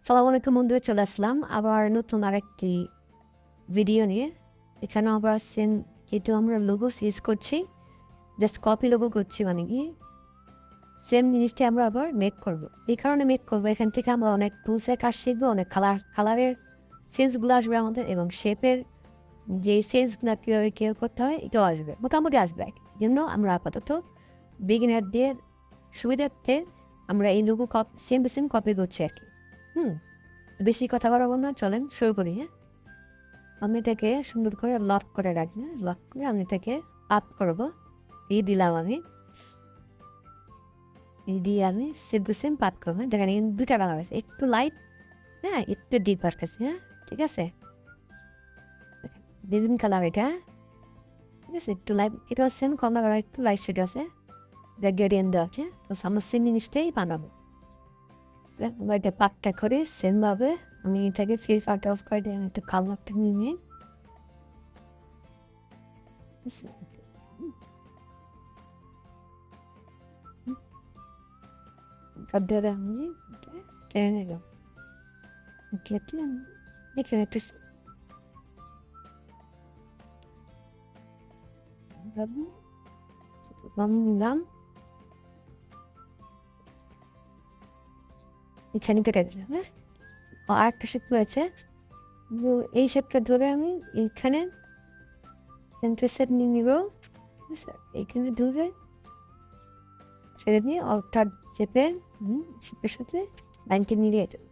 আসসালামু আলাইকুম বন্ধুরা, চলে আসলাম আবার নতুন আরেকটি ভিডিও নিয়ে। এখানে আবার সেম কিন্তু আমরা লোগো ইউজ করছি, জাস্ট কপি লোগো করছি, মানে কি সেম জিনিসটি আমরা আবার মেক করব। এই কারণে মেক করবো, এখান থেকে আমরা অনেক টুলসের কাজ শিখবো, অনেক কালারের সেন্সগুলো আসবে আমাদের, এবং শেপের যে সেন্সগুলো কীভাবে কেউ করতে হয় এটাও আসবে, মোটামুটি আসবে। এই জন্য আমরা আপাতত বিগিনারদের সুবিধার্থে আমরা এই logo same to same copy করছি আর কি। বেশি কথা বাড়াবো না, চলেন শুরু করি। হ্যাঁ, আমি এটাকে সুন্দর করে লক করে রাখি। লক করে আমি এটাকে আপ করবো। এই দিলাম আমি, এই দিয়ে আমি সেম টু সেম পাত করবো। দেখেন দুটা কালার আছে, একটু লাইট, হ্যাঁ একটু ডিপ আসতেছে। হ্যাঁ ঠিক আছে, ডিজাইন কালার এটা, ঠিক আছে, একটু লাইট, এটা সেম কমলা কালার, একটু লাইট শেড আছে, গ্রেডিয়েন্ট দেওয়া আছে। তো আমার সেম জিনিসটাই বানাবো। এটা পাকটা করে সেমভাবে আমি এটাকে ফিল পার্ট অফ করে দিয়ে আমি একটু কালারটা নিয়ে নিই। ধরে আমি টেনে নিলাম, কেটে আমি এখানে একটু নিলাম, এখানে কেটে দিলাম। হ্যাঁ, আর একটা শেপ রয়েছে, এই শেপটা ধরে আমি এইখানে সেন্টার নিয়ে নিব। এইখানে ধরে ছেড়ে দিয়ে অর্থাৎ চেপে শেপের সাথে লাইনকে মিলিয়ে দেব।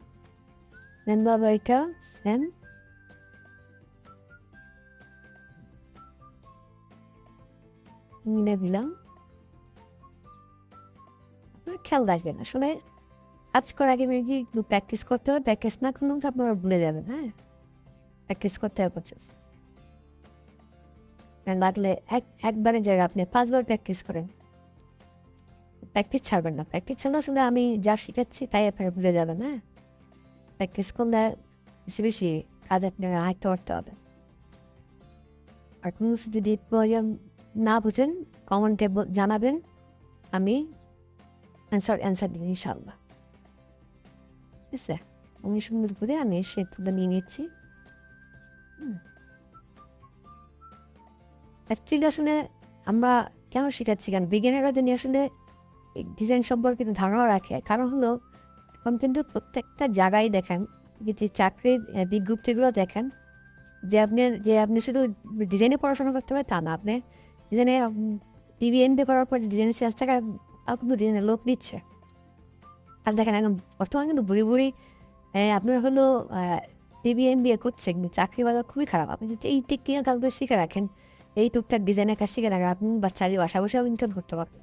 সেম বাবা এটা সেম মিলে দিলাম। আপনার খেয়াল রাখবেন, আসলে কাজ করার আগে মেয়েকে একটু প্র্যাকটিস করতে হবে। প্র্যাকটিস না করলেও আপনারা ভুলে যাবেন। হ্যাঁ, প্র্যাকটিস করতে হবে প্রচুর। লাগলে একবারের জায়গায় আপনি 5 বার প্র্যাকটিস করেন, প্র্যাকটিস ছাড়বেন না। প্র্যাকটিস ছাড়লে আসলে আমি যা শিখাচ্ছি তাই আপনারা ভুলে যাবেন। হ্যাঁ, প্র্যাকটিস করলে বেশি বেশি কাজ আপনারা আয়ত্ত করতে হবে। আর কোনো কিছু যদি না বুঝেন কমেন্টে জানাবেন, আমি অ্যান্সার দিই ইনশাল্লাহ। ঠিক আছে, আমি সুন্দর করে আমি শেপগুলো নিয়ে নিচ্ছি। অ্যাকচুয়ালি আসলে আমরা কেন শেখাচ্ছি, কারণ বিজ্ঞানীরা যিনি আসলে ডিজাইন সম্পর্কে ধারণা রাখে। কারণ হলো এখন কিন্তু প্রত্যেকটা জায়গায় দেখেন, যে চাকরির বিজ্ঞপ্তিগুলো দেখেন, যে আপনি শুধু ডিজাইনে পড়াশোনা করতে হবে তা না, আপনি ডিজাইনে ডিবিএমবি করার পর ডিজাইনের চেষ্টা করে কিন্তু ডিজাইনের লোক নিচ্ছে। আর দেখেন এখন বর্তমানে কিন্তু বুড়ি বুড়ি আপনার হলো ডিবিএমবিএ করছে, কিন্তু চাকরি বাজার খুবই খারাপ। আপনি যদি এই টেকনিক্যাল কাজগুলো শিখে রাখেন, এই টুকটাক ডিজাইনের কাজ শিখে রাখেন, আপনি চাইলে বাসা বসেও ইনকাম করতে পারবেন।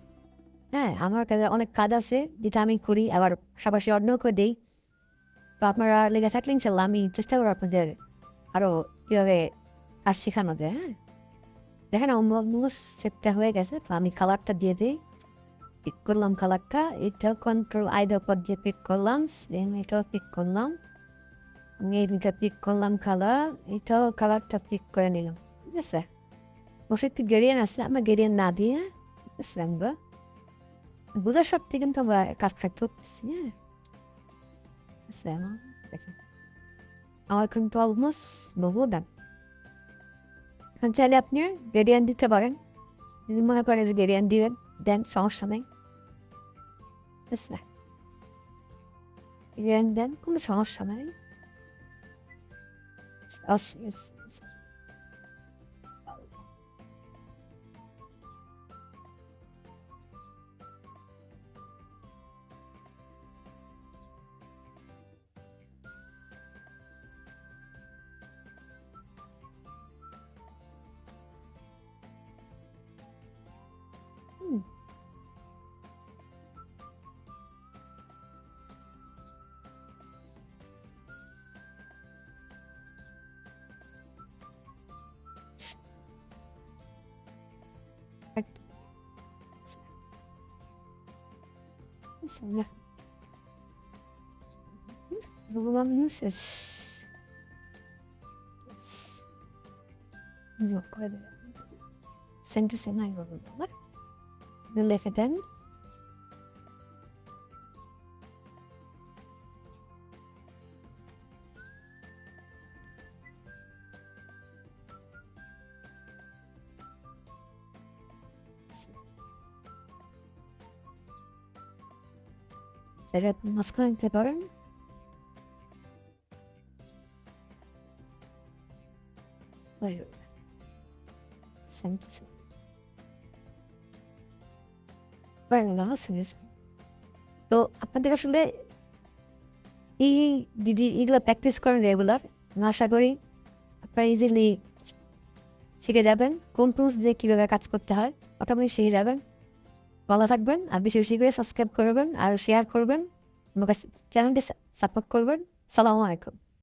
হ্যাঁ, আমার কাছে অনেক কাজ আছে যেটা আমি করি, আবার পাশাপাশি অন্যও করে দিই। তো আপনারা লেগে থাকলে ইনশাল্লাহ আমি চেষ্টা করবো আপনাদের আরও কীভাবে কাজ শেখানো যায়। হ্যাঁ, দেখেন আমার শেপটা হয়ে গেছে, তো আমি কালারটা দিয়ে দিই। পিক করলাম কালারটা, এটাও কন্ট্রোল আইডার পর দিয়ে পিক করলাম, সেম এটাও পিক করলাম। আমি এইটা পিক করলাম কালার, এটাও কালারটা পিক করে নিলাম। ঠিক আছে, বসে একটু গেরিয়ান আছে, আমার গেরিয়ান না দিয়ে আমরা বোঝার সত্যি কিন্তু আমরা কাজটা করতেছি। হ্যাঁ, আমার কিন্তু অলমোস্ট বহু ডান। এখন চাইলে আপনি গেরিয়ান দিতে পারেন, যদি মনে করেন যে গেরিয়ান দিবেন দেন, সমস্যা নেই। গেরিয়ান দেন, কোনো সমস্যা নেই। সেম টু সেম লিখে দেন। এটা মাঝখানে নিতে পারেন। তো আপনাদের আসলে এইগুলো প্র্যাকটিস করেন রেগুলার, আশা করি আপনারা ইজিলি শিখে যাবেন কোন টুলস দিয়ে কীভাবে কাজ করতে হয়, অটোমেটিক শিখে যাবেন। ভালো থাকবেন, আর বেশি বেশি করে সাবস্ক্রাইব করবেন আর শেয়ার করবেন, আমার কাছে চ্যানেলটি সাপোর্ট করবেন। সালামু আলাইকুম।